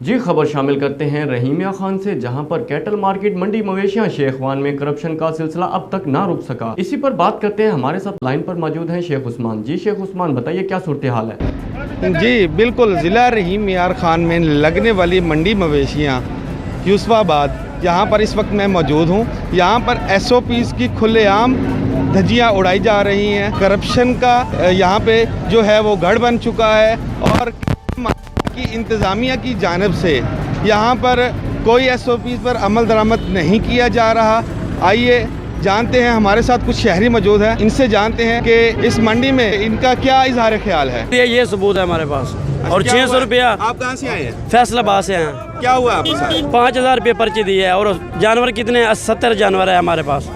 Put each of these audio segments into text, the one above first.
जी खबर शामिल करते हैं रहीमिया खान से, जहां पर कैटल मार्केट मंडी मवेशियां शेखवान में करप्शन का सिलसिला अब तक ना रुक सका। इसी पर बात करते हैं, हमारे साथ लाइन पर मौजूद हैं शेख उस्मान। जी शेख उस्मान, बताइए क्या सूरत हाल है। जी बिल्कुल, ज़िला रहीमिया खान में लगने वाली मंडी मवेशियाँ यूसुफाबाद, यहाँ पर इस वक्त मैं मौजूद हूँ। यहाँ पर SOPs की खुलेआम धज्जियाँ उड़ाई जा रही हैं। करप्शन का यहाँ पे जो है वो गढ़ बन चुका है और की इंतज़ामिया की जानिब से यहाँ पर कोई SOPs पर अमल दरामद नहीं किया जा रहा। आइए जानते हैं, हमारे साथ कुछ शहरी मौजूद हैं, इनसे जानते हैं कि इस मंडी में इनका क्या इजहार ख्याल है। ये सबूत है हमारे पास। और 600 रुपया। आप कहाँ से आए हैं? फैसलाबाद से हैं। क्या हुआ आपके साथ? 5000 रुपये पर्ची दी है और जानवर कितने 70 जानवर है हमारे पास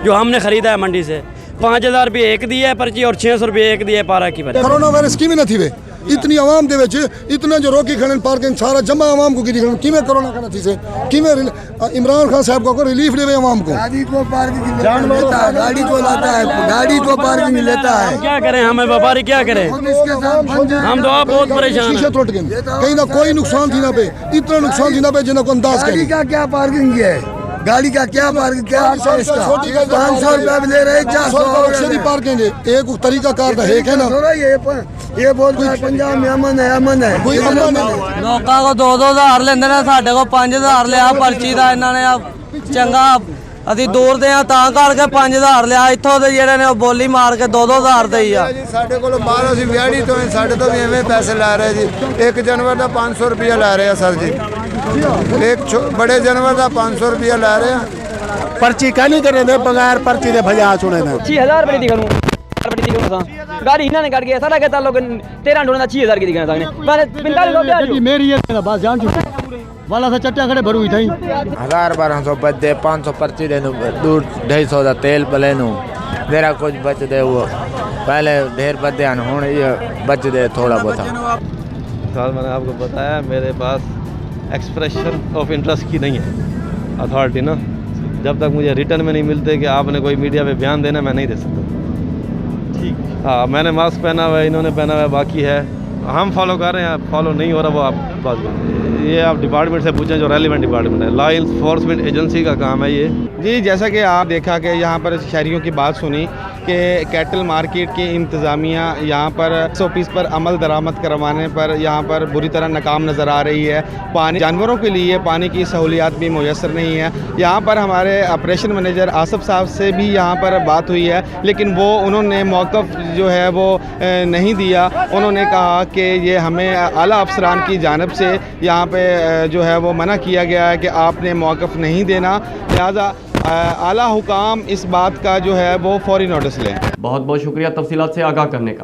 जो हमने खरीदा है मंडी से। 5000 रुपये एक दी है पर्ची और 600 रुपये एक दी है पारा की पर्ची। कोरोना वायरस की नहीं थी वे इतनी आवाम दे विच इतने जो रोकी खड़न पार्किंग सारा जमा आवाम को गिरी खड़न किमें कोरोना का नथी से किमें इमरान खान साहब को रिलीफ देवे आवाम को। गाड़ी को पार्किंग लेता है, गाड़ी को लाता है, गाड़ी को पार्किंग लेता है। क्या करें, हमें व्यापारी क्या करें, हम तो आप बहुत परेशान शीशे टूट गए, कहीं ना कोई नुकसान थी ना पे, इतना नुकसान थी ना पे जिन्हें को अंदाज गाड़ी का क्या पार्किंग है, गाड़ी का क्या पार्किंग, क्या 500 रुपया ले रहे, 400 पार्किंग एक तरीका कार है ना। ये बोलता है पंजाब में अमन है, अमन है। कोई अमन नहीं। लोगों को 2-2 हज़ार लेंदे ने, साडे को 5000 लिया पर्ची दा। इन्हां ने चंगा ਅਸੀਂ ਦੂਰ ਦੇ ਆ ਤਾਂ ਕਰਕੇ 5000 ਲਿਆ। ਇੱਥੋਂ ਦੇ ਜਿਹੜੇ ਨੇ ਉਹ ਬੋਲੀ ਮਾਰ ਕੇ 2-2 ਹਜ਼ਾਰ ਦੇ ਹੀ ਆ। ਸਾਡੇ ਕੋਲ ਬਾਹਰ ਅਸੀਂ ਵਿਆੜੀ ਤੋਂ ਸਾਡੇ ਤੋਂ ਵੀ ਐਵੇਂ ਪੈਸੇ ਲੈ ਰਹੇ ਜੀ। ਇੱਕ ਜਾਨਵਰ ਦਾ 500 ਰੁਪਇਆ ਲੈ ਰਹੇ ਆ ਸਰ ਜੀ। ਇੱਕ ਬੜੇ ਜਾਨਵਰ ਦਾ 500 ਰੁਪਇਆ ਲੈ ਰਹੇ ਆ। पर्ची का नहीं करे दे बगैर पर्ची दे भजा सुने दे 6000 रुपए दी करूं गाड़ी इन्होंने कर गया सारा कहता लोग 13 ढूंढना 6000 की दिखाना सामने मैंने 45 रुपए मेरी है बस जान चुकी वाला से चट्टा खड़े भरू थी 1000-1200 बचे 500 पर्ची दे दूर 250 का तेल पले नू मेरा कुछ बच दे। वो पहले ढेर बचे हूँ ये बच दे थोड़ा बहुत। सर मैंने आपको बताया मेरे पास एक्सप्रेशन ऑफ इंटरेस्ट की नहीं है अथॉरिटी ना। जब तक मुझे रिटर्न में नहीं मिलते कि आपने कोई मीडिया पे बयान देना, मैं नहीं दे सकता। ठीक, हाँ मैंने मास्क पहना हुआ है, इन्होंने पहना हुआ है, बाकी है हम फॉलो कर रहे हैं। फॉलो नहीं हो रहा वो आप बात करें, ये आप डिपार्टमेंट से पूछें जो रेलिवेंट डिपार्टमेंट है। लॉ इन्फोर्समेंट एजेंसी का काम है ये। जी जैसा कि आप देखा कि यहाँ पर शहरियों की बात सुनी कि कैटल मार्केट की इंतज़ामिया यहाँ पर SOPs पर अमल दरामद करवाने पर यहाँ पर बुरी तरह नाकाम नज़र आ रही है। पानी जानवरों के लिए पानी की सहूलियात भी मुयसर नहीं है। यहाँ पर हमारे ऑपरेशन मैनेजर आसफ साहब से भी यहाँ पर बात हुई है, लेकिन वो उन्होंने मौक़िफ़ जो है वो नहीं दिया। उन्होंने कहा कि ये हमें आला अफसरान की जानिब से यहाँ पे जो है वो मना किया गया है कि आपने मौक़िफ़ नहीं देना, लिहाजा आला हुकाम इस बात का जो है वो फौरी नोटिस लें। बहुत बहुत शुक्रिया तफसीलात से आगाह करने का।